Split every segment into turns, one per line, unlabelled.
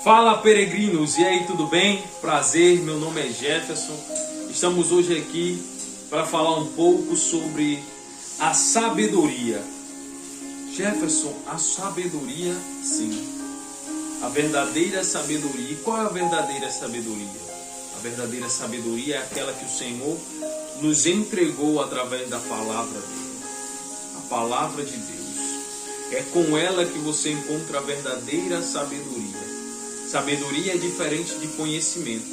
Fala, peregrinos, e aí, tudo bem? Prazer, meu nome é Jefferson. Estamos hoje aqui para falar um pouco sobre a sabedoria. Jefferson, a sabedoria, sim. A verdadeira sabedoria. E qual é a verdadeira sabedoria? A verdadeira sabedoria é aquela que o Senhor nos entregou através da palavra dele. A palavra de Deus. É com ela que você encontra a verdadeira sabedoria. Sabedoria é diferente de conhecimento.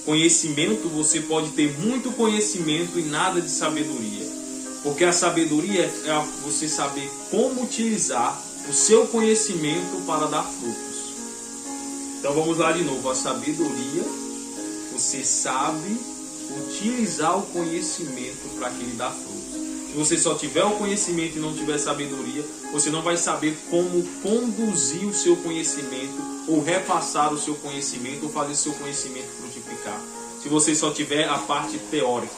Conhecimento, você pode ter muito conhecimento e nada de sabedoria. Porque a sabedoria é você saber como utilizar o seu conhecimento para dar frutos. Então vamos lá de novo. A sabedoria, você sabe utilizar o conhecimento para que ele dá frutos. Se você só tiver o conhecimento e não tiver sabedoria, você não vai saber como conduzir o seu conhecimento ou repassar o seu conhecimento ou fazer o seu conhecimento frutificar. Se você só tiver a parte teórica.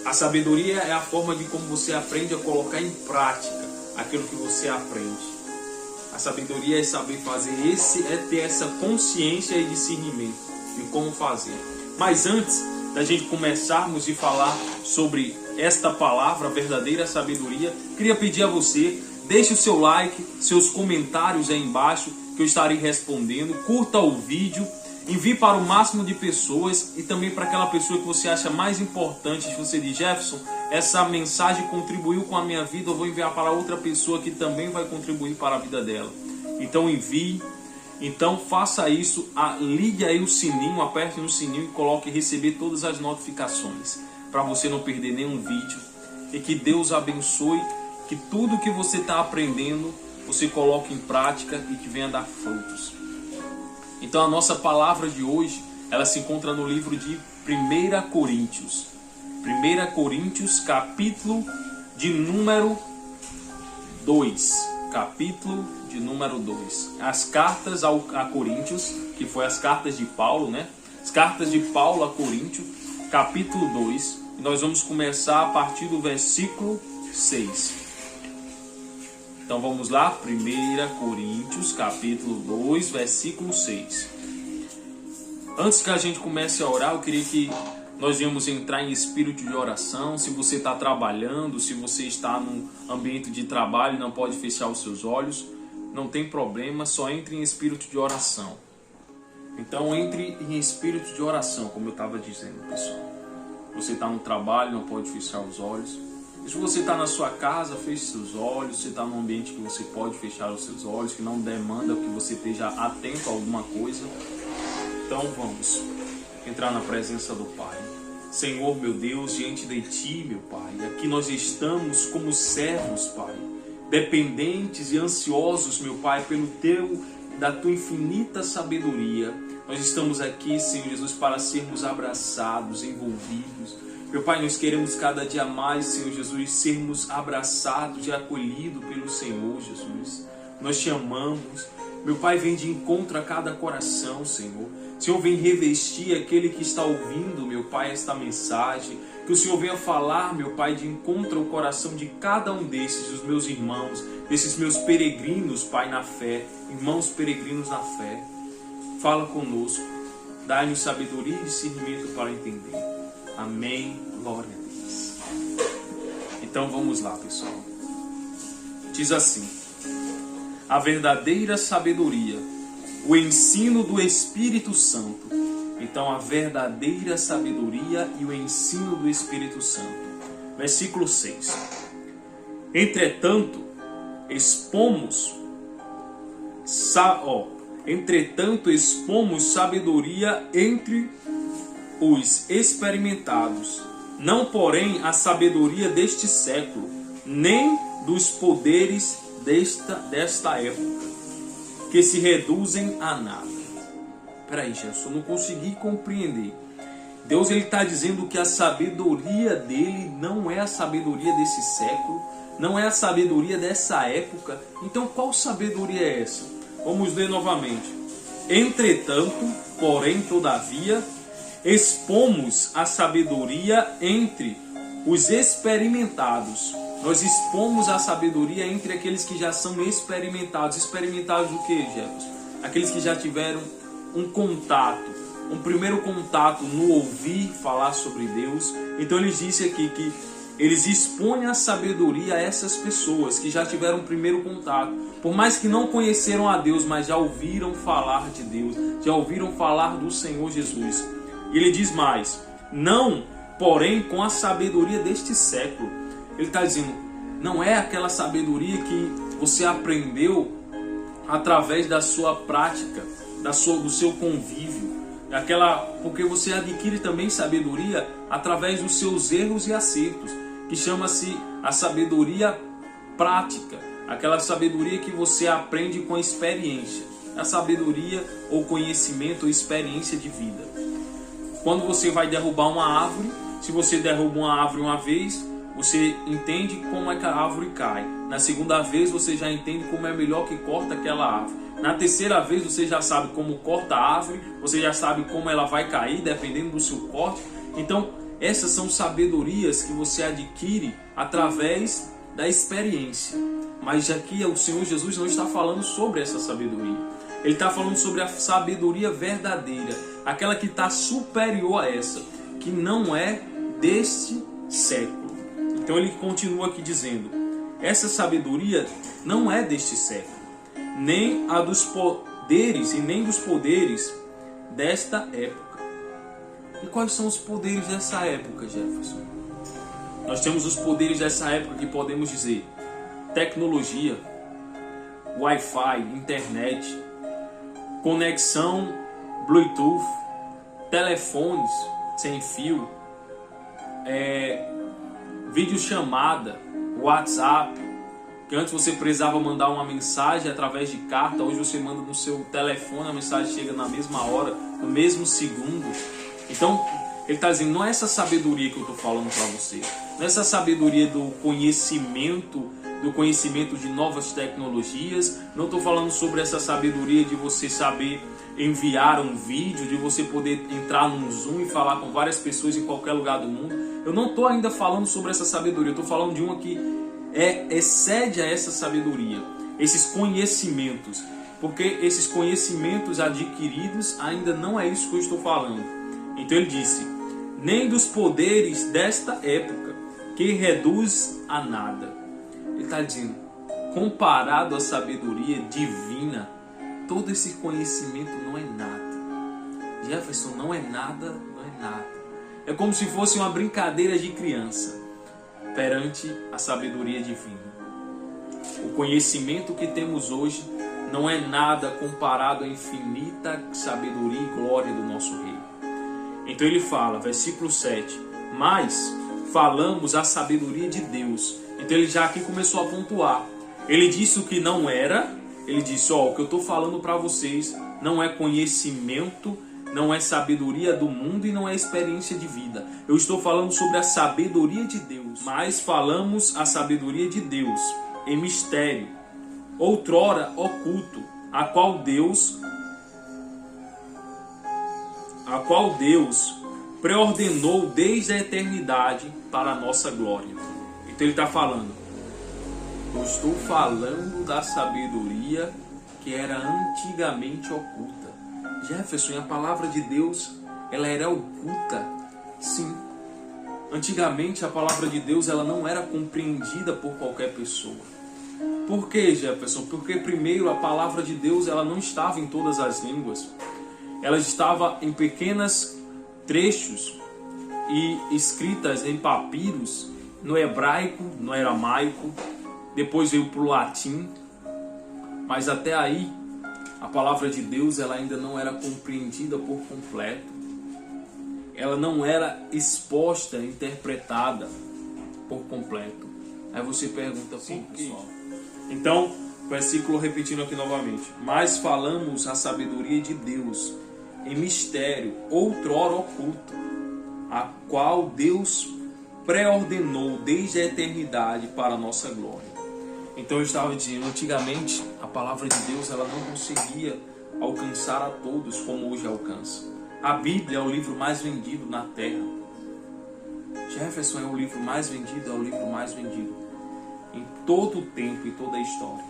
A sabedoria é a forma de como você aprende a colocar em prática aquilo que você aprende. A sabedoria é saber fazer, é ter essa consciência e discernimento de como fazer. Mas antes da gente começarmos a falar sobre esta palavra, a verdadeira sabedoria, queria pedir a você, deixe o seu like, seus comentários aí embaixo, que eu estarei respondendo, curta o vídeo, envie para o máximo de pessoas e também para aquela pessoa que você acha mais importante. Se você diz, Jefferson, essa mensagem contribuiu com a minha vida, eu vou enviar para outra pessoa que também vai contribuir para a vida dela. Então envie, então faça isso, ligue aí o sininho, aperte no sininho e coloque receber todas as notificações, para você não perder nenhum vídeo. E que Deus abençoe, que tudo que você está aprendendo, você coloque em prática e que venha dar frutos. Então a nossa palavra de hoje, ela se encontra no livro de 1 Coríntios. 1 Coríntios, capítulo de número 2. Capítulo de número 2. As cartas a Coríntios, que foi as cartas de Paulo, né? As cartas de Paulo a Coríntios, capítulo 2. E nós vamos começar a partir do versículo 6. Então vamos lá, 1 Coríntios, capítulo 2, versículo 6. Antes que a gente comece a orar, eu queria que nós íamos entrar em espírito de oração. Se você está trabalhando, se você está num ambiente de trabalho e não pode fechar os seus olhos, não tem problema, só entre em espírito de oração. Então entre em espírito de oração, como eu estava dizendo, pessoal. Você está no trabalho, não pode fechar os olhos. E se você está na sua casa, feche seus olhos. Você está num ambiente que você pode fechar os seus olhos, que não demanda que você esteja atento a alguma coisa. Então vamos entrar na presença do Pai. Senhor, meu Deus, diante de Ti, meu Pai, aqui nós estamos como servos, Pai, dependentes e ansiosos, meu Pai, da Tua infinita sabedoria. Nós estamos aqui, Senhor Jesus, para sermos abraçados, envolvidos. Meu Pai, nós queremos cada dia mais, Senhor Jesus, sermos abraçados e acolhidos pelo Senhor, Jesus. Nós te amamos. Meu Pai, vem de encontro a cada coração, Senhor. Senhor, vem revestir aquele que está ouvindo, meu Pai, esta mensagem. Que o Senhor venha falar, meu Pai, de encontro ao coração de cada um desses, dos meus irmãos, desses meus peregrinos, Pai, na fé. Irmãos peregrinos na fé. Fala conosco. Dai-nos sabedoria e discernimento para entender. Amém. Glória a Deus. Então vamos lá, pessoal. Diz assim: a verdadeira sabedoria, o ensino do Espírito Santo. Então a verdadeira sabedoria e o ensino do Espírito Santo. Versículo 6. Entretanto, expomos sabedoria entre os experimentados, não porém a sabedoria deste século, nem dos poderes desta época, que se reduzem a nada. Peraí, Jesus, eu não consegui compreender. Deus está dizendo que a sabedoria dele não é a sabedoria desse século, não é a sabedoria dessa época. Então qual sabedoria é essa? Vamos ler novamente. Entretanto, porém, todavia, expomos a sabedoria entre os experimentados. Nós expomos a sabedoria entre aqueles que já são experimentados. Experimentados do que, Jefferson? Aqueles que já tiveram um contato, um primeiro contato no ouvir falar sobre Deus. Então ele disse aqui que eles expõem a sabedoria a essas pessoas que já tiveram um primeiro contato. Por mais que não conheceram a Deus, mas já ouviram falar de Deus, já ouviram falar do Senhor Jesus. E ele diz mais, não, porém, com a sabedoria deste século. Ele está dizendo, não é aquela sabedoria que você aprendeu através da sua prática, do seu convívio. Porque você adquire também sabedoria através dos seus erros e acertos, que chama-se a sabedoria prática, aquela sabedoria que você aprende com a experiência, a sabedoria ou conhecimento ou experiência de vida. Quando você vai derrubar uma árvore, se você derruba uma árvore uma vez, você entende como é que a árvore cai. Na segunda vez você já entende como é melhor que corta aquela árvore. Na terceira vez você já sabe como corta a árvore, você já sabe como ela vai cair, dependendo do seu corte. Então, essas são sabedorias que você adquire através da experiência. Mas aqui o Senhor Jesus não está falando sobre essa sabedoria. Ele está falando sobre a sabedoria verdadeira, aquela que está superior a essa, que não é deste século. Então ele continua aqui dizendo, essa sabedoria não é deste século, nem a dos poderes e nem dos poderes desta época. E quais são os poderes dessa época, Jefferson? Nós temos os poderes dessa época que podemos dizer tecnologia, Wi-Fi, internet, conexão Bluetooth, telefones sem fio, videochamada, WhatsApp, que antes você precisava mandar uma mensagem através de carta, hoje você manda no seu telefone, a mensagem chega na mesma hora, no mesmo segundo. Então, ele está dizendo, não é essa sabedoria que eu estou falando para você, não é essa sabedoria do conhecimento de novas tecnologias, não estou falando sobre essa sabedoria de você saber enviar um vídeo, de você poder entrar num Zoom e falar com várias pessoas em qualquer lugar do mundo. Eu não estou ainda falando sobre essa sabedoria, eu estou falando de uma que excede a essa sabedoria, esses conhecimentos, porque esses conhecimentos adquiridos ainda não é isso que eu estou falando. Então ele disse, nem dos poderes desta época, que reduz a nada. Ele está dizendo, comparado à sabedoria divina, todo esse conhecimento não é nada. Jefferson, não é nada, não é nada. É como se fosse uma brincadeira de criança perante a sabedoria divina. O conhecimento que temos hoje não é nada comparado à infinita sabedoria e glória do nosso Rei. Então ele fala, versículo 7, mas falamos a sabedoria de Deus. Então ele já aqui começou a pontuar. Ele disse o que não era, ele disse, o que eu estou falando para vocês não é conhecimento, não é sabedoria do mundo e não é experiência de vida. Eu estou falando sobre a sabedoria de Deus. Mas falamos a sabedoria de Deus em mistério, outrora oculto, a qual Deus preordenou desde a eternidade para a nossa glória. Então ele está falando, eu estou falando da sabedoria que era antigamente oculta. Jefferson, e a palavra de Deus, ela era oculta? Sim. Antigamente a palavra de Deus ela não era compreendida por qualquer pessoa. Por quê, Jefferson? Porque primeiro a palavra de Deus ela não estava em todas as línguas. Ela estava em pequenos trechos e escritas em papiros, no hebraico, no aramaico, depois veio para o latim. Mas até aí a palavra de Deus ela ainda não era compreendida por completo. Ela não era exposta, interpretada por completo. Aí você pergunta por quê? Então, versículo repetindo aqui novamente. Mas falamos a sabedoria de Deus em mistério, outrora oculto, a qual Deus preordenou desde a eternidade para a nossa glória. Então eu estava dizendo, antigamente a palavra de Deus ela não conseguia alcançar a todos como hoje alcança. A Bíblia é o livro mais vendido na terra. Jefferson, é o livro mais vendido, é o livro mais vendido em todo o tempo e toda a história.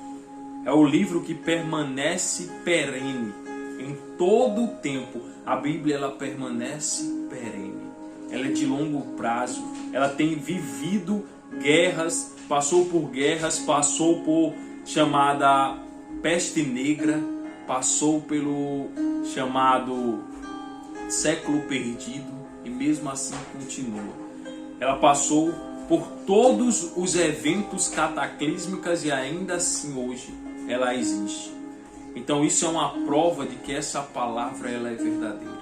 É o livro que permanece perene em todo o tempo. A Bíblia, ela permanece perene. Ela é de longo prazo. Ela tem vivido guerras, passou por chamada peste negra, passou pelo chamado século perdido e mesmo assim continua. Ela passou por todos os eventos cataclísmicos e ainda assim hoje ela existe. Então isso é uma prova de que essa palavra ela é verdadeira.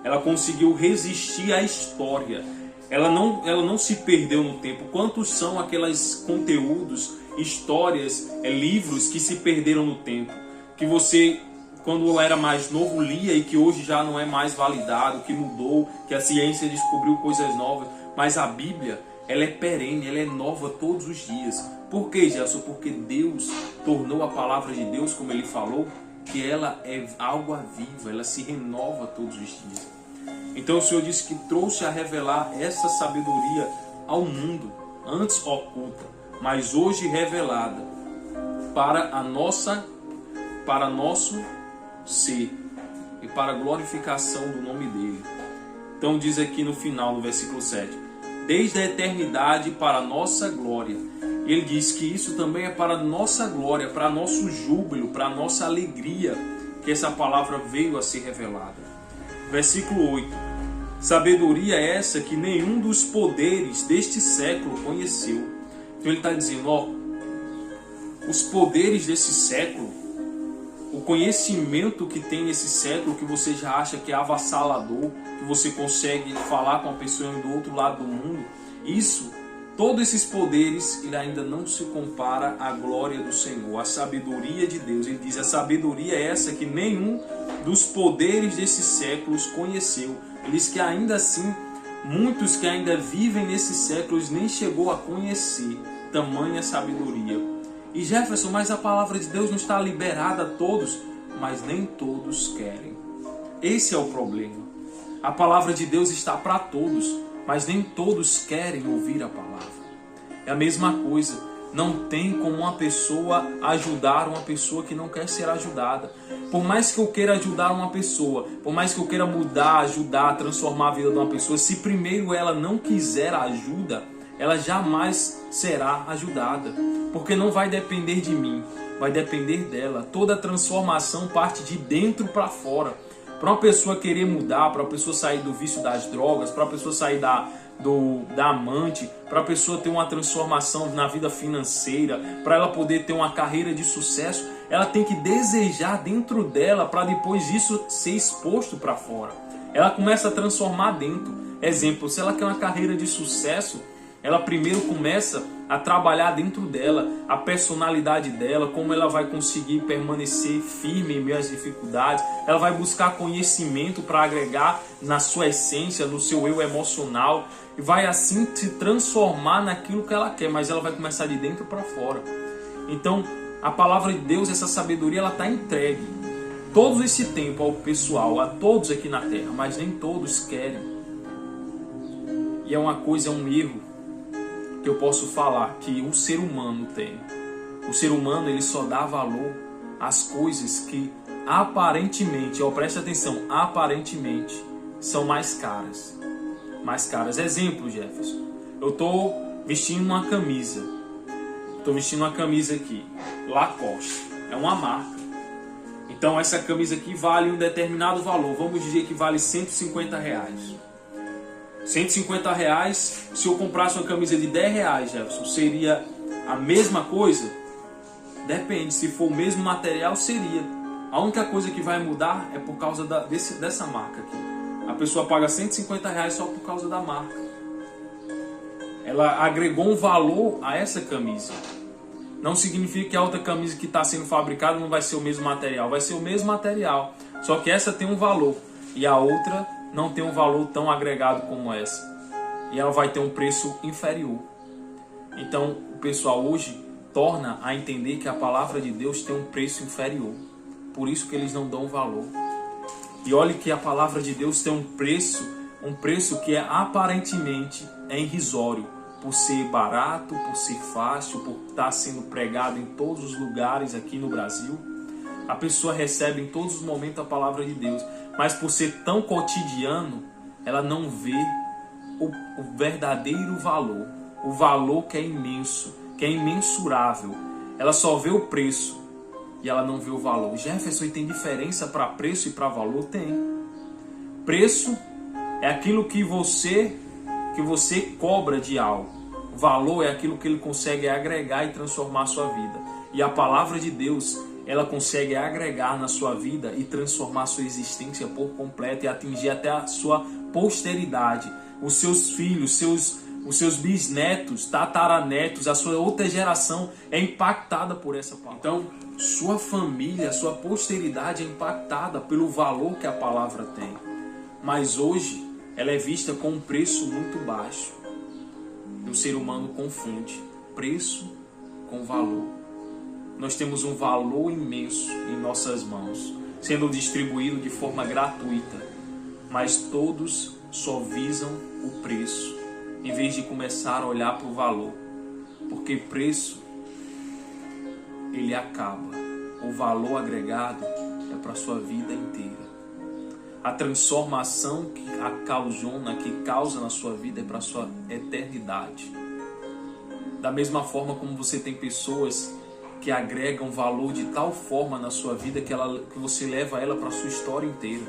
Ela conseguiu resistir à história. Ela não se perdeu no tempo. Quantos são aqueles conteúdos, histórias, livros que se perderam no tempo? Que você, quando era mais novo, lia e que hoje já não é mais validado, que mudou, que a ciência descobriu coisas novas. Mas a Bíblia, ela é perene, ela é nova todos os dias. Por quê, Gerson? Porque Deus tornou a palavra de Deus, como ele falou, que ela é algo viva, ela se renova todos os dias. Então o Senhor disse que trouxe a revelar essa sabedoria ao mundo, antes oculta, mas hoje revelada para nosso ser e para a glorificação do nome dele. Então diz aqui no final, no versículo 7, desde a eternidade para a nossa glória. Ele diz que isso também é para a nossa glória, para nosso júbilo, para a nossa alegria, que essa palavra veio a ser revelada. Versículo 8. Sabedoria essa que nenhum dos poderes deste século conheceu. Então ele está dizendo, os poderes desse século, o conhecimento que tem nesse século, que você já acha que é avassalador, que você consegue falar com a pessoa do outro lado do mundo, todos esses poderes, ele ainda não se compara à glória do Senhor, à sabedoria de Deus. Ele diz, a sabedoria é essa que nenhum dos poderes desses séculos conheceu. Ele diz que ainda assim, muitos que ainda vivem nesses séculos nem chegou a conhecer tamanha sabedoria. E Jefferson, mas a palavra de Deus não está liberada a todos, mas nem todos querem. Esse é o problema. A palavra de Deus está para todos, mas nem todos querem ouvir a palavra. É a mesma coisa. Não tem como uma pessoa ajudar uma pessoa que não quer ser ajudada. Por mais que eu queira ajudar uma pessoa, por mais que eu queira mudar, ajudar, transformar a vida de uma pessoa, se primeiro ela não quiser ajuda, ela jamais será ajudada. Porque não vai depender de mim, vai depender dela. Toda transformação parte de dentro para fora. Para uma pessoa querer mudar, para uma pessoa sair do vício das drogas, para uma pessoa sair da amante, para a pessoa ter uma transformação na vida financeira, para ela poder ter uma carreira de sucesso, ela tem que desejar dentro dela para depois isso ser exposto para fora. Ela começa a transformar dentro. Exemplo, se ela quer uma carreira de sucesso, ela primeiro começa a trabalhar dentro dela, a personalidade dela, como ela vai conseguir permanecer firme em meio às dificuldades. Ela vai buscar conhecimento para agregar na sua essência, no seu eu emocional, e vai assim se transformar naquilo que ela quer, mas ela vai começar de dentro para fora. Então, a palavra de Deus, essa sabedoria, ela está entregue todo esse tempo ao pessoal, a todos aqui na terra, mas nem todos querem. E é uma coisa, é um erro que eu posso falar que o ser humano tem. O ser humano, ele só dá valor às coisas que aparentemente, preste atenção, aparentemente são mais caras. Mais caras. Exemplo, Jefferson. Eu estou vestindo uma camisa. Estou vestindo uma camisa aqui, Lacoste. É uma marca. Então essa camisa aqui vale um determinado valor. Vamos dizer que vale R$150. R$150, se eu comprasse uma camisa de R$10, Jefferson, seria a mesma coisa? Depende, se for o mesmo material, seria. A única coisa que vai mudar é por causa dessa marca aqui. A pessoa paga R$150 só por causa da marca. Ela agregou um valor a essa camisa. Não significa que a outra camisa que está sendo fabricada não vai ser o mesmo material. Vai ser o mesmo material, só que essa tem um valor e a outra não tem um valor tão agregado como essa. E ela vai ter um preço inferior. Então, o pessoal hoje torna a entender que a palavra de Deus tem um preço inferior. Por isso que eles não dão valor. E olhe que a palavra de Deus tem um preço que aparentemente é irrisório. Por ser barato, por ser fácil, por estar sendo pregado em todos os lugares aqui no Brasil. A pessoa recebe em todos os momentos a palavra de Deus, mas por ser tão cotidiano, ela não vê o verdadeiro valor. O valor que é imenso, que é imensurável. Ela só vê o preço e ela não vê o valor. Jefferson, tem diferença para preço e para valor? Tem. Preço é aquilo que você cobra de algo. O valor é aquilo que ele consegue agregar e transformar a sua vida. E a palavra de Deus, ela consegue agregar na sua vida e transformar a sua existência por completo e atingir até a sua posteridade, os seus filhos, os seus bisnetos, tataranetos, a sua outra geração é impactada por essa palavra. Então, sua família, sua posteridade é impactada pelo valor que a palavra tem. Mas hoje, ela é vista com um preço muito baixo. E o ser humano confunde preço com valor. Nós temos um valor imenso em nossas mãos, sendo distribuído de forma gratuita, mas todos só visam o preço, em vez de começar a olhar para o valor, porque preço, ele acaba, o valor agregado é para a sua vida inteira. A transformação que causa na sua vida é para a sua eternidade. Da mesma forma como você tem pessoas que agregam valor de tal forma na sua vida que você leva ela para a sua história inteira.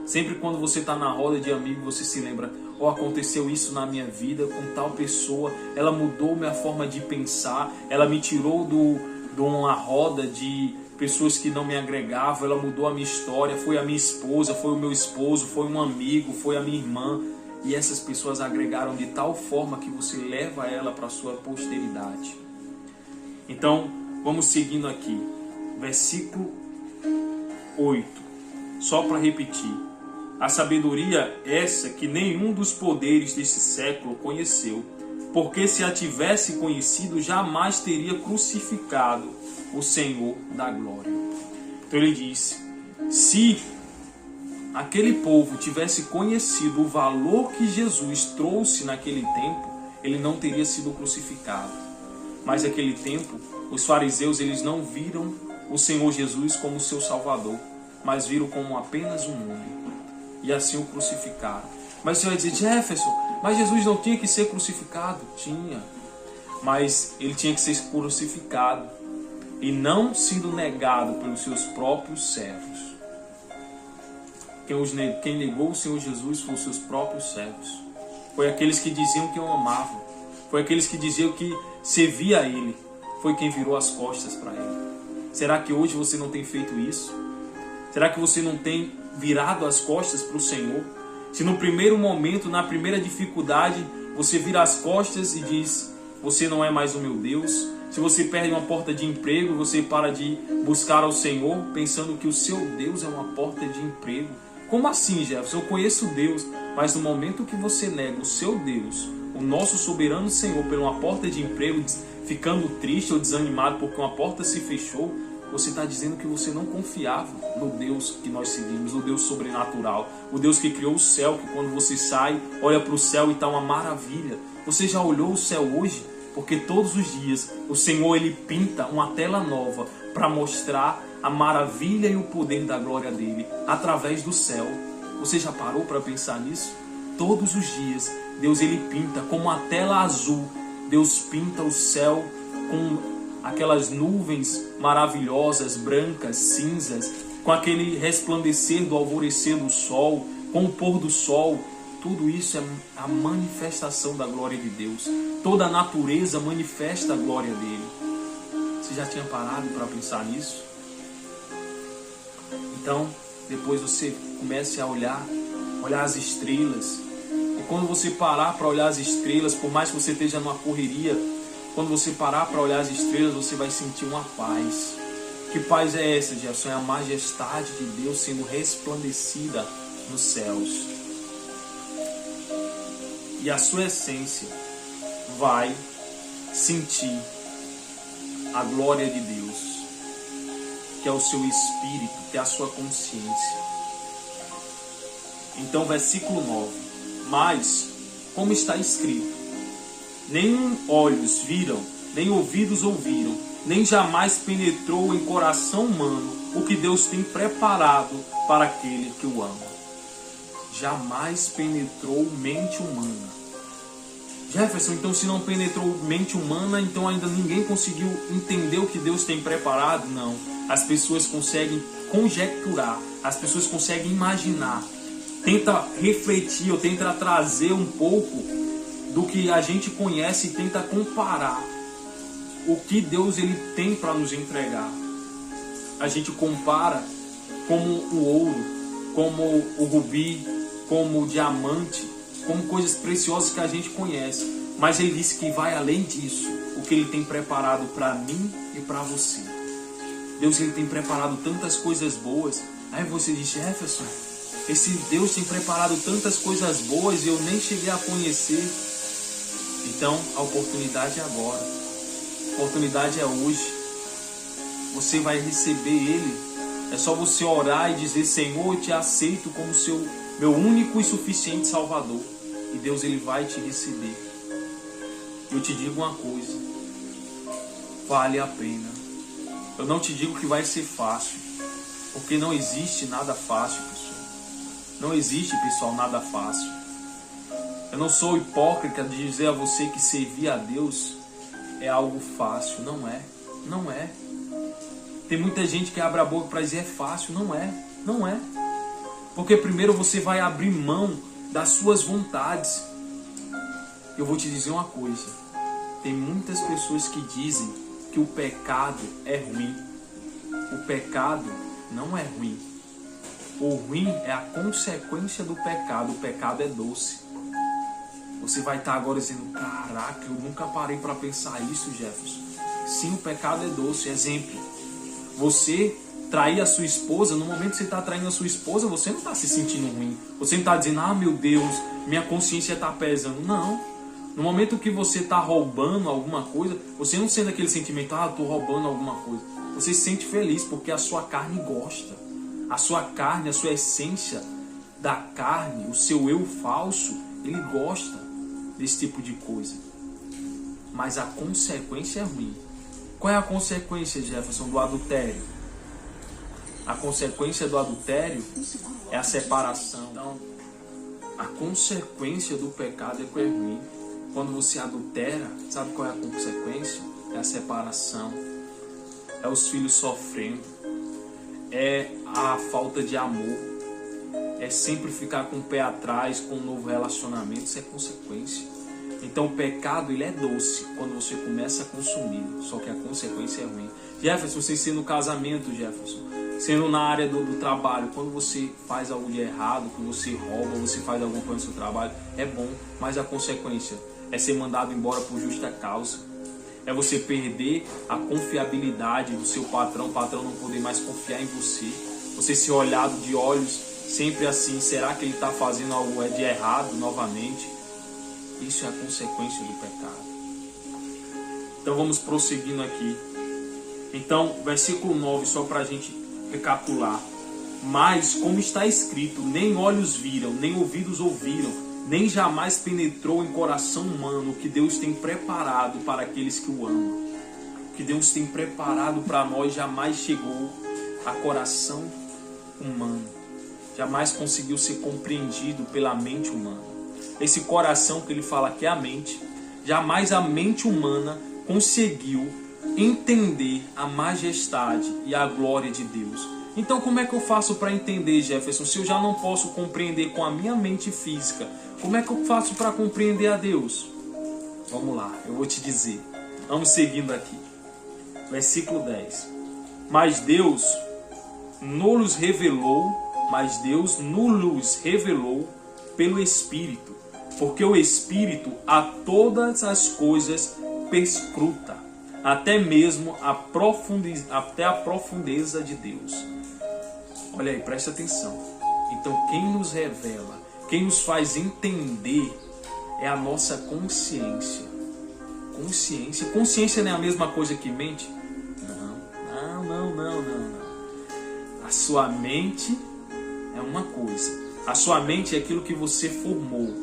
Sempre quando você está na roda de amigos, você se lembra, aconteceu isso na minha vida com tal pessoa, ela mudou minha forma de pensar, ela me tirou de uma roda de pessoas que não me agregavam, ela mudou a minha história, foi a minha esposa, foi o meu esposo, foi um amigo, foi a minha irmã, e essas pessoas agregaram de tal forma que você leva ela para a sua posteridade. Então, vamos seguindo aqui, versículo 8, só para repetir. A sabedoria essa que nenhum dos poderes desse século conheceu, porque se a tivesse conhecido, jamais teria crucificado o Senhor da glória. Então ele disse, se aquele povo tivesse conhecido o valor que Jesus trouxe naquele tempo, ele não teria sido crucificado. Mas naquele tempo, os fariseus, eles não viram o Senhor Jesus como seu Salvador, mas viram como apenas um homem. E assim o crucificaram. Mas você vai dizer, Jefferson, mas Jesus não tinha que ser crucificado? Tinha. Mas ele tinha que ser crucificado e não sido negado pelos seus próprios servos. Quem negou o Senhor Jesus foram os seus próprios servos. Foi aqueles que diziam que o amavam. Foi aqueles que diziam que servia a ele. Foi quem virou as costas para ele. Será que hoje você não tem feito isso? Será que você não tem virado as costas para o Senhor? Se no primeiro momento, na primeira dificuldade, você vira as costas e diz, você não é mais o meu Deus. Se você perde uma porta de emprego, você para de buscar ao Senhor, pensando que o seu Deus é uma porta de emprego. Como assim, Jefferson? Eu conheço Deus, mas no momento que você nega o seu Deus, o nosso soberano Senhor, por uma porta de emprego, ficando triste ou desanimado porque uma porta se fechou, você está dizendo que você não confiava no Deus que nós seguimos, no Deus sobrenatural, o Deus que criou o céu, que quando você sai, olha para o céu e está uma maravilha. Você já olhou o céu hoje? Porque todos os dias o Senhor ele pinta uma tela nova para mostrar a maravilha e o poder da glória dele através do céu. Você já parou para pensar nisso? Todos os dias Deus ele pinta como uma tela azul. Deus pinta o céu com aquelas nuvens maravilhosas, brancas, cinzas, com aquele resplandecer do alvorecer do sol, com o pôr do sol. Tudo isso é a manifestação da glória de Deus. Toda a natureza manifesta a glória dele. Você já tinha parado para pensar nisso? Então, depois você comece a olhar as estrelas. E quando você parar para olhar as estrelas, por mais que você esteja numa correria, quando você parar para olhar as estrelas, você vai sentir uma paz. Que paz é essa, Jefferson? É a majestade de Deus sendo resplandecida nos céus. E a sua essência vai sentir a glória de Deus, que é o seu espírito, que é a sua consciência. Então, versículo 9. Mas, como está escrito, nem olhos viram, nem ouvidos ouviram, nem jamais penetrou em coração humano o que Deus tem preparado para aquele que o ama. Jamais penetrou mente humana. Jefferson, então se não penetrou mente humana, então ainda ninguém conseguiu entender o que Deus tem preparado? Não. As pessoas conseguem conjecturar, as pessoas conseguem imaginar. Tenta refletir ou tenta trazer um pouco do que a gente conhece e tenta comparar o que Deus ele tem para nos entregar. A gente compara como o ouro, como o rubi, como o diamante, como coisas preciosas que a gente conhece. Mas ele disse que vai além disso, o que ele tem preparado para mim e para você. Deus ele tem preparado tantas coisas boas. Aí você diz, Jefferson, esse Deus tem preparado tantas coisas boas e eu nem cheguei a conhecer. Então a oportunidade é agora. A oportunidade é hoje. Você vai receber Ele. É só você orar e dizer, Senhor, eu te aceito como meu único e suficiente Salvador. E Deus ele vai te receber. Eu te digo uma coisa. Vale a pena. Eu não te digo que vai ser fácil. Porque não existe nada fácil, pessoal. Não existe, pessoal, nada fácil. Eu não sou hipócrita de dizer a você que servir a Deus é algo fácil. Não é. Não é. Tem muita gente que abre a boca para dizer é fácil. Não é. Não é. Porque primeiro você vai abrir mão das suas vontades. Eu vou te dizer uma coisa. Tem muitas pessoas que dizem que o pecado é ruim. O pecado não é ruim. O ruim é a consequência do pecado. O pecado é doce. Você vai estar agora dizendo, caraca, eu nunca parei para pensar isso, Jefferson. Sim, o pecado é doce. Exemplo, você trair a sua esposa, no momento que você está traindo a sua esposa, você não está se sentindo ruim. Você não está dizendo, ah, meu Deus, minha consciência está pesando. Não. No momento que você está roubando alguma coisa, você não sente aquele sentimento, ah, estou roubando alguma coisa. Você se sente feliz porque a sua carne gosta. A sua carne, a sua essência da carne, o seu eu falso, ele gosta desse tipo de coisa. Mas a consequência é ruim. Qual é a consequência, Jefferson, do adultério? A consequência do adultério é a separação. Então, a consequência do pecado é que é ruim. Quando você adultera, sabe qual é a consequência? É a separação. É os filhos sofrendo. É a falta de amor. É sempre ficar com o pé atrás com um novo relacionamento. Isso é consequência. Então o pecado ele é doce quando você começa a consumir. Só que a consequência é ruim. Jefferson, você sendo no casamento, Jefferson, sendo na área do trabalho, quando você faz algo de errado, que você rouba, você faz alguma coisa no seu trabalho, é bom, mas a consequência é ser mandado embora por justa causa. É você perder a confiabilidade do seu patrão, o patrão não poder mais confiar em você. Você ser olhado de olhos sempre assim, será que ele está fazendo algo de errado novamente? Isso é a consequência do pecado. Então vamos prosseguindo aqui. Então, versículo 9, só para a gente recapitular. Mas, como está escrito, nem olhos viram, nem ouvidos ouviram, nem jamais penetrou em coração humano o que Deus tem preparado para aqueles que o amam. O que Deus tem preparado para nós jamais chegou a coração humano. Jamais conseguiu ser compreendido pela mente humana. Esse coração que ele fala que é a mente, jamais a mente humana conseguiu entender a majestade e a glória de Deus. Então como é que eu faço para entender, Jefferson? Se eu já não posso compreender com a minha mente física, como é que eu faço para compreender a Deus? Vamos lá, eu vou te dizer. Vamos seguindo aqui. Versículo 10. Mas Deus nos revelou pelo Espírito, porque o Espírito a todas as coisas perscruta, até mesmo até a profundeza de Deus. Olha aí, presta atenção. Então quem nos revela, quem nos faz entender é a nossa consciência. Consciência não é a mesma coisa que mente? Não. A sua mente é uma coisa. A sua mente é aquilo que você formou.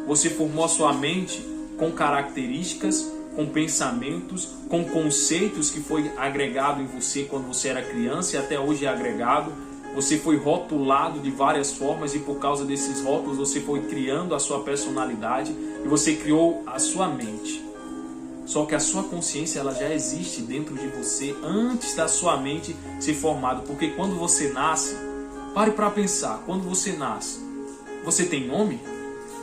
Você formou a sua mente com características com pensamentos, com conceitos que foi agregado em você quando você era criança e até hoje é agregado. Você foi rotulado de várias formas e por causa desses rótulos você foi criando a sua personalidade e você criou a sua mente. Só que a sua consciência ela já existe dentro de você antes da sua mente ser formada. Porque quando você nasce, pare para pensar, quando você nasce, você tem nome?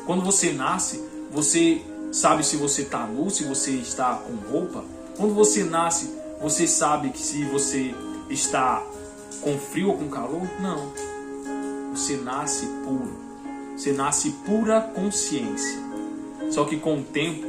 Quando você nasce, você sabe se você está nu, se você está com roupa? Quando você nasce, você sabe que se você está com frio ou com calor? Não. Você nasce puro. Você nasce pura consciência. Só que com o tempo,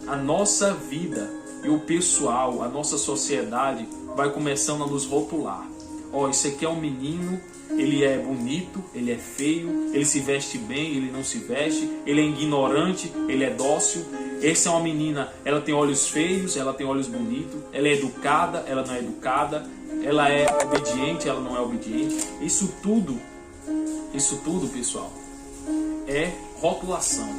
a nossa vida e o pessoal, a nossa sociedade vai começando a nos rotular. Ó, esse aqui é um menino, ele é bonito, ele é feio, ele se veste bem, ele não se veste, ele é ignorante, ele é dócil. Essa é uma menina, ela tem olhos feios, ela tem olhos bonitos, ela é educada, ela não é educada, ela é obediente, ela não é obediente. Isso tudo, pessoal, é rotulação.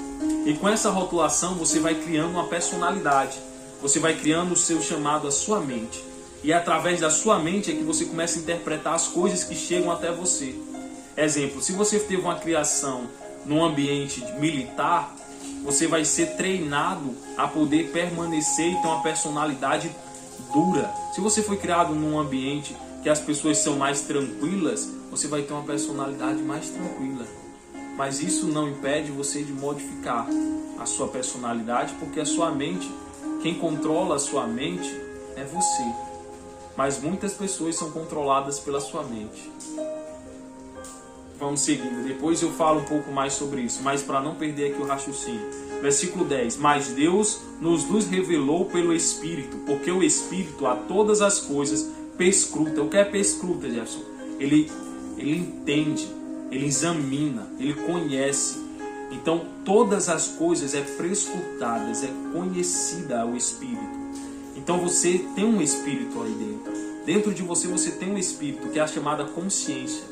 E com essa rotulação você vai criando uma personalidade. Você vai criando o seu chamado, a sua mente. E através da sua mente é que você começa a interpretar as coisas que chegam até você. Exemplo, se você teve uma criação num ambiente militar, você vai ser treinado a poder permanecer e ter uma personalidade dura. Se você foi criado num ambiente que as pessoas são mais tranquilas, você vai ter uma personalidade mais tranquila. Mas isso não impede você de modificar a sua personalidade, porque a sua mente, quem controla a sua mente é você. Mas muitas pessoas são controladas pela sua mente. Vamos seguindo, depois eu falo um pouco mais sobre isso, mas para não perder aqui o raciocínio. Versículo 10. Mas Deus nos revelou pelo Espírito, porque o Espírito a todas as coisas perscruta. O que é perscruta, Jefferson? Ele entende, ele examina, ele conhece. Então todas as coisas é perscrutadas, é conhecida o Espírito. Então você tem um Espírito aí dentro. Dentro de você tem um Espírito, que é a chamada consciência.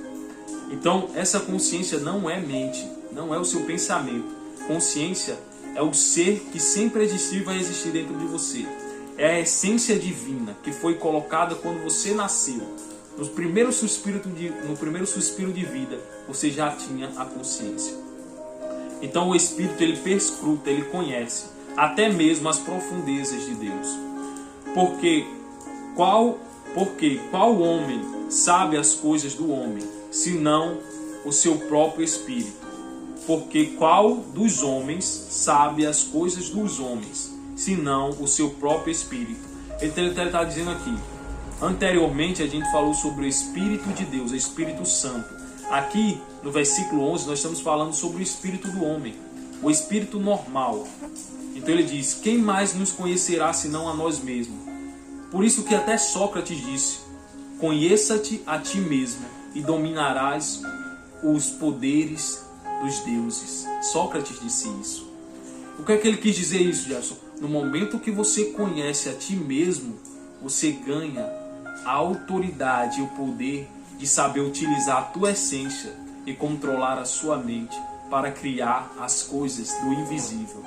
Então essa consciência não é mente, não é o seu pensamento. Consciência é o ser que sempre existiu e vai existir dentro de você. É a essência divina que foi colocada quando você nasceu. No primeiro suspiro de vida, você já tinha a consciência. Então o Espírito ele perscruta, ele conhece até mesmo as profundezas de Deus. Porque qual homem sabe as coisas do homem, senão o seu próprio Espírito? Porque qual dos homens sabe as coisas dos homens, senão o seu próprio Espírito? Ele está dizendo aqui, anteriormente a gente falou sobre o Espírito de Deus, o Espírito Santo. Aqui no versículo 11 nós estamos falando sobre o Espírito do homem, o Espírito normal. Então ele diz, quem mais nos conhecerá senão a nós mesmos? Por isso que até Sócrates disse, conheça-te a ti mesmo e dominarás os poderes dos deuses. Sócrates disse isso. O que é que ele quis dizer isso, Jefferson? No momento que você conhece a ti mesmo, você ganha a autoridade e o poder de saber utilizar a tua essência e controlar a sua mente para criar as coisas do invisível.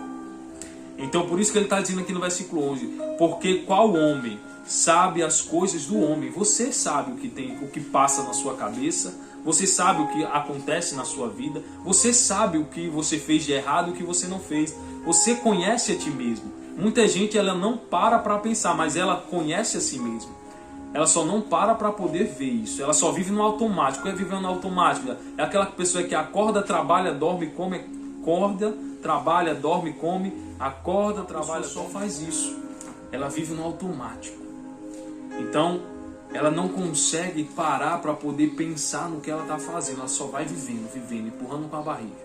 Então por isso que ele está dizendo aqui no versículo 11, porque qual homem sabe as coisas do homem? Você sabe o que passa na sua cabeça, você sabe o que acontece na sua vida, você sabe o que você fez de errado e o que você não fez. Você conhece a ti mesmo. Muita gente ela não para pensar, mas ela conhece a si mesma. Ela só não para poder ver isso. Ela só vive no automático. É vivendo no automático. É aquela pessoa que acorda, trabalha, dorme, come, acorda, trabalha, dorme, come, acorda, trabalha, só faz isso. Ela vive no automático. Então, ela não consegue parar para poder pensar no que ela está fazendo. Ela só vai vivendo, empurrando com a barriga.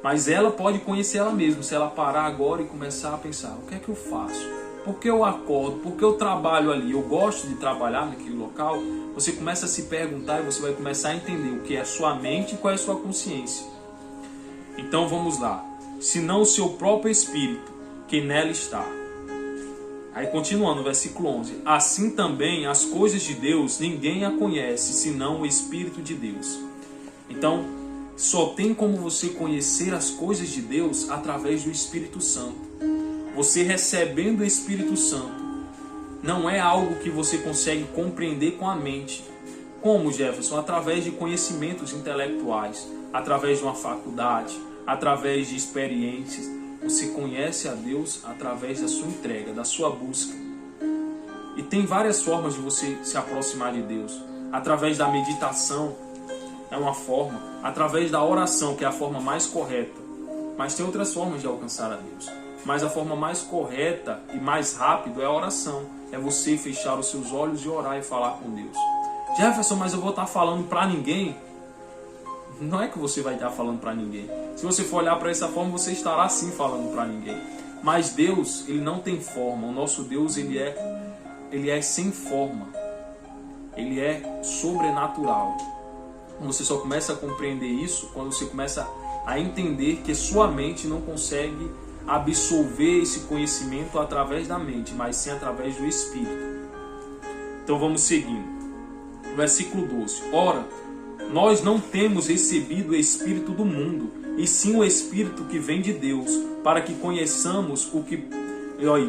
Mas ela pode conhecer ela mesma. Se ela parar agora e começar a pensar, o que é que eu faço? Por que eu acordo? Por que eu trabalho ali? Eu gosto de trabalhar naquele local? Você começa a se perguntar e você vai começar a entender o que é a sua mente e qual é a sua consciência. Então vamos lá. Senão o seu próprio Espírito, que nela está. Aí continuando, versículo 11. Assim também as coisas de Deus ninguém a conhece, senão o Espírito de Deus. Então, só tem como você conhecer as coisas de Deus através do Espírito Santo. você recebendo o Espírito Santo, não é algo que você consegue compreender com a mente. Como, Jefferson? Através de conhecimentos intelectuais, através de uma faculdade, através de experiências. Você conhece a Deus através da sua entrega, da sua busca. E tem várias formas de você se aproximar de Deus. Através da meditação é uma forma, através da oração, que é a forma mais correta. Mas tem outras formas de alcançar a Deus. Mas a forma mais correta e mais rápida é a oração. É você fechar os seus olhos e orar e falar com Deus. Jefferson, mas eu vou estar falando para ninguém? Não é que você vai estar falando para ninguém. Se você for olhar para essa forma, você estará sim falando para ninguém. Mas Deus, Ele não tem forma. O nosso Deus, Ele é sem forma. Ele é sobrenatural. Você só começa a compreender isso quando você começa a entender que sua mente não consegue absorver esse conhecimento através da mente, mas sim através do Espírito. Então vamos seguindo. Versículo 12. Ora, nós não temos recebido o Espírito do mundo, e sim o Espírito que vem de Deus, para que conheçamos o que...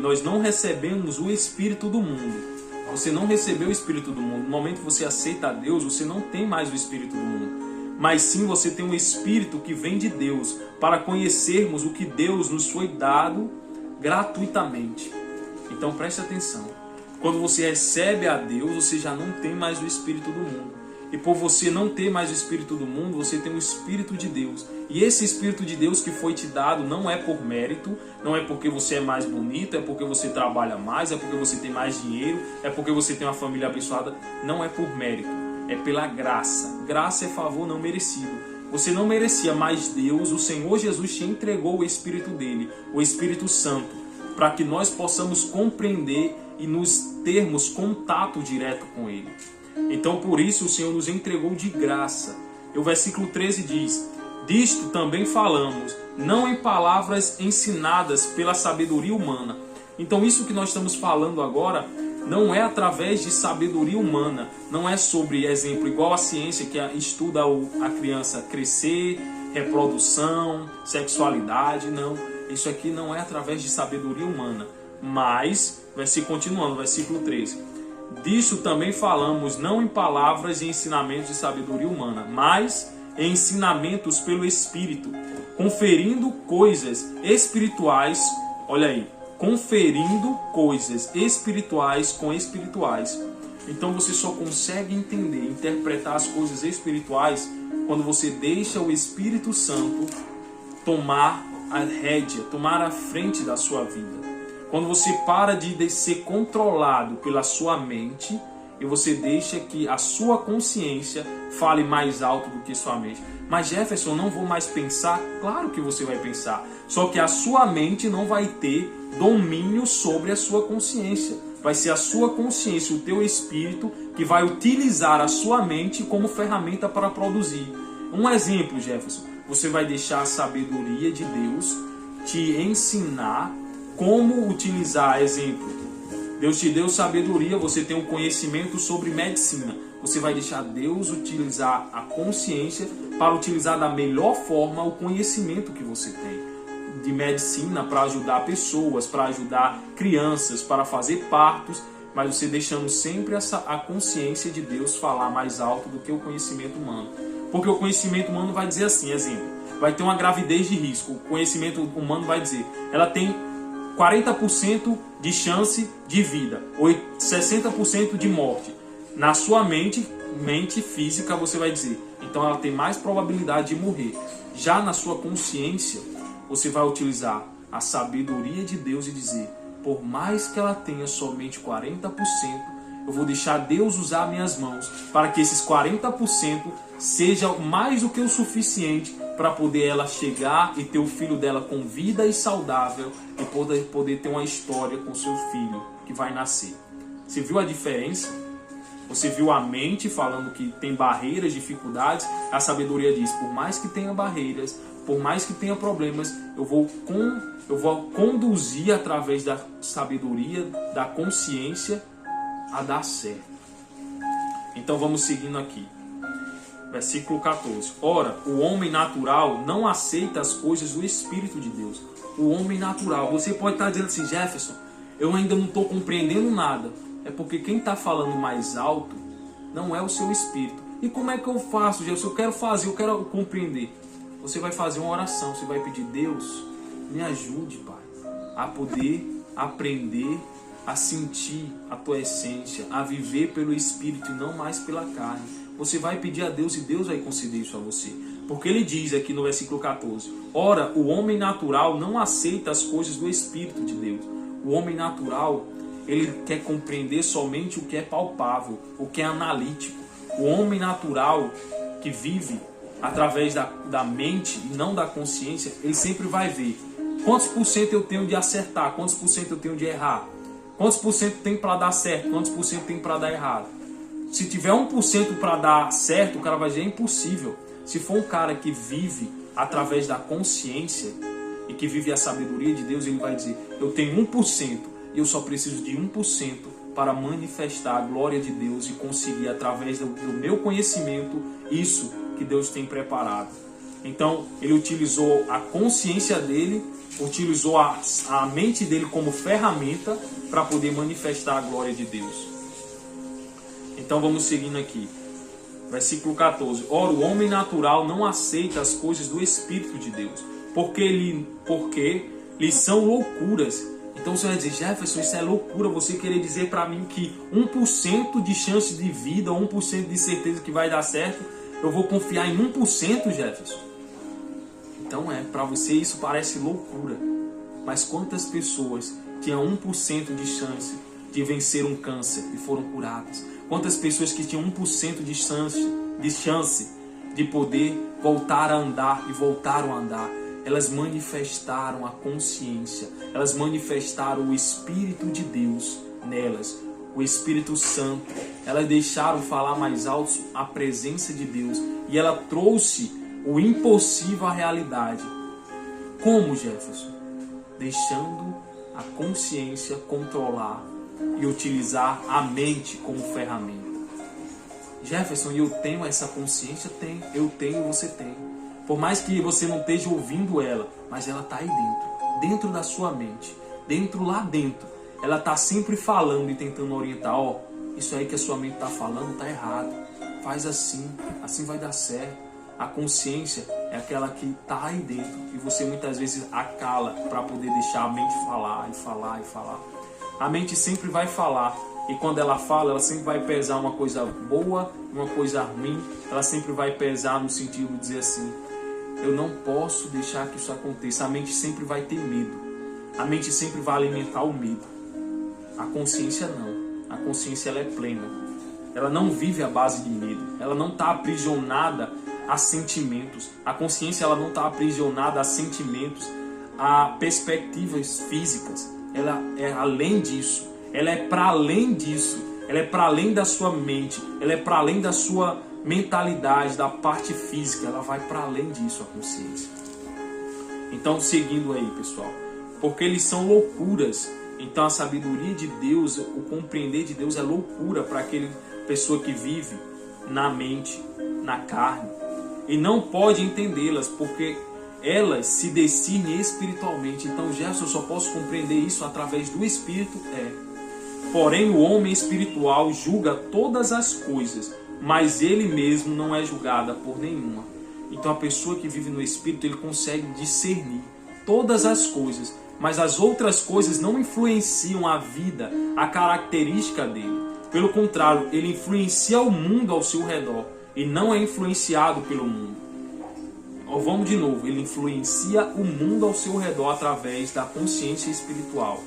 Nós não recebemos o Espírito do mundo. Você não recebeu o Espírito do mundo. No momento que você aceita a Deus, você não tem mais o Espírito do mundo. Mas sim você tem um Espírito que vem de Deus, para conhecermos o que Deus nos foi dado gratuitamente. Então preste atenção. Quando você recebe a Deus, você já não tem mais o Espírito do mundo. E por você não ter mais o Espírito do mundo, você tem o Espírito de Deus. E esse Espírito de Deus que foi te dado não é por mérito, não é porque você é mais bonito, é porque você trabalha mais, é porque você tem mais dinheiro, é porque você tem uma família abençoada. Não é por mérito, é pela graça. Graça é favor não merecido. Você não merecia, mas Deus, o Senhor Jesus, te entregou o Espírito dele, o Espírito Santo, para que nós possamos compreender e nos termos contato direto com ele. Então por isso o Senhor nos entregou de graça. E o versículo 13 diz: disto também falamos, não em palavras ensinadas pela sabedoria humana. Então isso que nós estamos falando agora não é através de sabedoria humana. Não é sobre, exemplo, igual a ciência que estuda a criança crescer, reprodução, sexualidade. Não, isso aqui não é através de sabedoria humana. Mas, continuando, versículo 13. Disso também falamos, não em palavras e ensinamentos de sabedoria humana, mas em ensinamentos pelo Espírito, conferindo coisas espirituais, olha aí, conferindo coisas espirituais com espirituais. Então você só consegue entender, interpretar as coisas espirituais quando você deixa o Espírito Santo tomar a rédea, tomar a frente da sua vida. Quando você para de ser controlado pela sua mente e você deixa que a sua consciência fale mais alto do que sua mente. Mas Jefferson, não vou mais pensar? Claro que você vai pensar. Só que a sua mente não vai ter domínio sobre a sua consciência. Vai ser a sua consciência, o teu espírito, que vai utilizar a sua mente como ferramenta para produzir. Um exemplo, Jefferson. Você vai deixar a sabedoria de Deus te ensinar como utilizar, exemplo, Deus te deu sabedoria, você tem um conhecimento sobre medicina. Você vai deixar Deus utilizar a consciência para utilizar da melhor forma o conhecimento que você tem de medicina para ajudar pessoas, para ajudar crianças, para fazer partos, mas você deixando sempre a consciência de Deus falar mais alto do que o conhecimento humano. Porque o conhecimento humano vai dizer assim, exemplo, vai ter uma gravidez de risco. O conhecimento humano vai dizer, ela tem 40% de chance de vida, ou 60% de morte. Na sua mente física, você vai dizer, então ela tem mais probabilidade de morrer. Já na sua consciência, você vai utilizar a sabedoria de Deus e dizer, por mais que ela tenha somente 40%, eu vou deixar Deus usar minhas mãos para que esses 40% seja mais do que o suficiente para poder ela chegar e ter o filho dela com vida e saudável e poder ter uma história com seu filho que vai nascer. Você viu a diferença? Você viu a mente falando que tem barreiras, dificuldades. A sabedoria diz, por mais que tenha barreiras, por mais que tenha problemas, eu vou conduzir através da sabedoria, da consciência, a dar certo. Então vamos seguindo aqui. Versículo 14. Ora, o homem natural não aceita as coisas do Espírito de Deus. O homem natural. Você pode estar dizendo assim, Jefferson, eu ainda não estou compreendendo nada. É porque quem está falando mais alto não é o seu espírito. E como é que eu faço, Jefferson? Eu quero fazer, eu quero compreender. Você vai fazer uma oração. Você vai pedir, Deus, me ajude, Pai, a poder aprender a sentir a tua essência, a viver pelo Espírito e não mais pela carne. Você vai pedir a Deus e Deus vai conceder isso a você. Porque ele diz aqui no versículo 14, ora, o homem natural não aceita as coisas do Espírito de Deus. O homem natural, ele quer compreender somente o que é palpável, o que é analítico. O homem natural que vive através da mente e não da consciência, ele sempre vai ver quantos por cento eu tenho de acertar, quantos por cento eu tenho de errar, quantos por cento tem para dar certo, quantos por cento tem para dar errado. Se tiver 1% para dar certo, o cara vai dizer é impossível. Se for um cara que vive através da consciência e que vive a sabedoria de Deus, ele vai dizer, eu tenho 1% e eu só preciso de 1% para manifestar a glória de Deus e conseguir, através do meu conhecimento, isso que Deus tem preparado. Então, ele utilizou a consciência dele, utilizou a mente dele como ferramenta para poder manifestar a glória de Deus. Então, vamos seguindo aqui. Versículo 14. Ora, o homem natural não aceita as coisas do Espírito de Deus, porque lhe são loucuras. Então você vai dizer, Jefferson, isso é loucura, você querer dizer para mim que 1% de chance de vida, 1% de certeza que vai dar certo, eu vou confiar em 1%, Jefferson? Então para você isso parece loucura. Mas quantas pessoas tinham 1% de chance de vencer um câncer e foram curadas? Quantas pessoas que tinham 1% de chance de poder voltar a andar e voltaram a andar? Elas manifestaram a consciência, elas manifestaram o Espírito de Deus nelas, o Espírito Santo. Elas deixaram falar mais alto a presença de Deus e ela trouxe o impossível à realidade. Como, Jefferson? Deixando a consciência controlar e utilizar a mente como ferramenta. Jefferson, eu tenho essa consciência? Eu tenho, você tem. Por mais que você não esteja ouvindo ela, mas ela está aí dentro da sua mente, lá dentro. Ela está sempre falando e tentando orientar, isso aí que a sua mente está falando está errado. Faz assim vai dar certo. A consciência é aquela que está aí dentro e você muitas vezes acala para poder deixar a mente falar e falar e falar. A mente sempre vai falar e quando ela fala, ela sempre vai pesar uma coisa boa, uma coisa ruim. Ela sempre vai pesar no sentido de dizer assim, eu não posso deixar que isso aconteça. A mente sempre vai ter medo. A mente sempre vai alimentar o medo. A consciência não. A consciência ela é plena. Ela não vive à base de medo. Ela não está aprisionada a sentimentos. A consciência ela não está aprisionada a sentimentos, a perspectivas físicas. Ela é além disso. Ela é para além disso. Ela é para além da sua mente. Ela é para além da sua mentalidade, da parte física. Ela vai para além disso, a consciência. Então, seguindo aí, pessoal. Porque eles são loucuras. Então, a sabedoria de Deus, o compreender de Deus é loucura para aquela pessoa que vive na mente, na carne. E não pode entendê-las, porque elas se discernem espiritualmente. Então, Jefferson, eu só posso compreender isso através do Espírito. Porém, o homem espiritual julga todas as coisas, mas ele mesmo não é julgado por nenhuma. Então, a pessoa que vive no Espírito, ele consegue discernir todas as coisas, mas as outras coisas não influenciam a vida, a característica dele. Pelo contrário, ele influencia o mundo ao seu redor e não é influenciado pelo mundo. Vamos de novo, ele influencia o mundo ao seu redor através da consciência espiritual,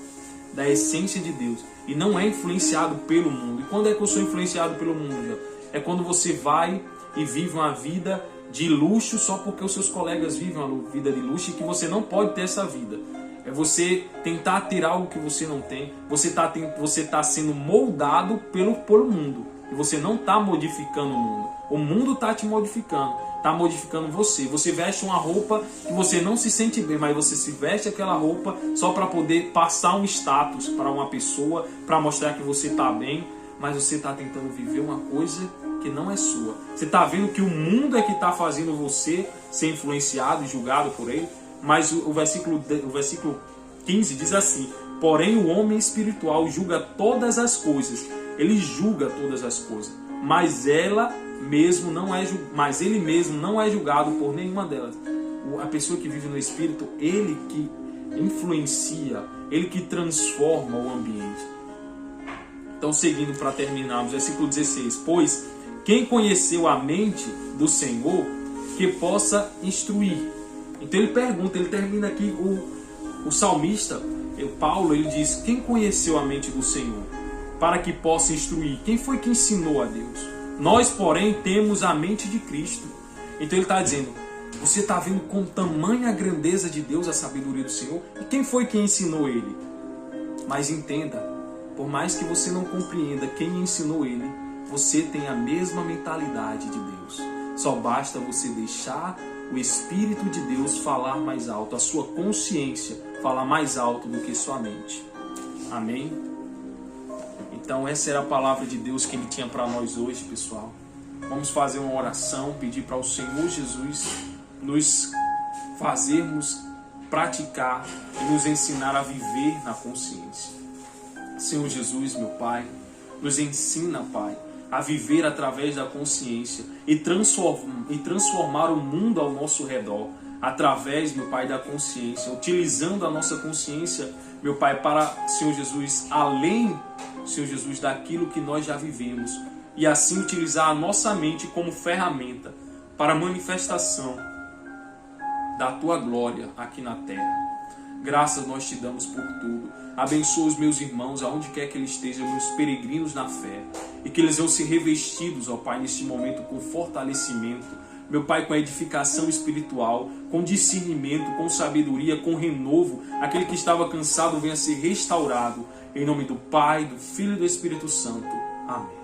da essência de Deus, e não é influenciado pelo mundo. E quando é que eu sou influenciado pelo mundo? É quando você vai e vive uma vida de luxo só porque os seus colegas vivem uma vida de luxo e que você não pode ter essa vida. É você tentar ter algo que você não tem. Você tá sendo moldado pelo mundo. E você não está modificando o mundo. O mundo está te modificando. Está modificando você. Você veste uma roupa que você não se sente bem, mas você se veste aquela roupa só para poder passar um status para uma pessoa, para mostrar que você está bem, mas você está tentando viver uma coisa que não é sua. Você está vendo que o mundo é que está fazendo você ser influenciado e julgado por ele? Mas o versículo 15 diz assim: porém o homem espiritual julga todas as coisas. Ele julga todas as coisas, mas ele mesmo não é julgado por nenhuma delas. A pessoa que vive no Espírito, ele que influencia, ele que transforma o ambiente. Então, seguindo para terminarmos, versículo 16: pois quem conheceu a mente do Senhor, que possa instruir. Então ele pergunta, ele termina aqui, o salmista, Paulo, ele diz: quem conheceu a mente do Senhor, para que possa instruir? Quem foi que ensinou a Deus? Nós, porém, temos a mente de Cristo. Então ele está dizendo: você está vendo com tamanha grandeza de Deus a sabedoria do Senhor? E quem foi que ensinou ele? Mas entenda, por mais que você não compreenda quem ensinou ele, você tem a mesma mentalidade de Deus. Só basta você deixar o Espírito de Deus falar mais alto, a sua consciência falar mais alto do que sua mente. Amém? Então essa era a palavra de Deus que Ele tinha para nós hoje, pessoal. Vamos fazer uma oração, pedir para o Senhor Jesus nos fazermos praticar e nos ensinar a viver na consciência. Senhor Jesus, meu Pai, nos ensina, Pai, a viver através da consciência e transformar o mundo ao nosso redor através, meu Pai, da consciência, utilizando a nossa consciência, meu Pai, para, Senhor Jesus, além, Senhor Jesus, daquilo que nós já vivemos, e assim utilizar a nossa mente como ferramenta para a manifestação da Tua glória aqui na terra. Graças nós te damos por tudo. Abençoa os meus irmãos, aonde quer que eles estejam, meus peregrinos na fé, e que eles vão ser revestidos, ó Pai, neste momento com fortalecimento, meu Pai, com edificação espiritual, com discernimento, com sabedoria, com renovo. Aquele que estava cansado venha ser restaurado, em nome do Pai, do Filho e do Espírito Santo. Amém.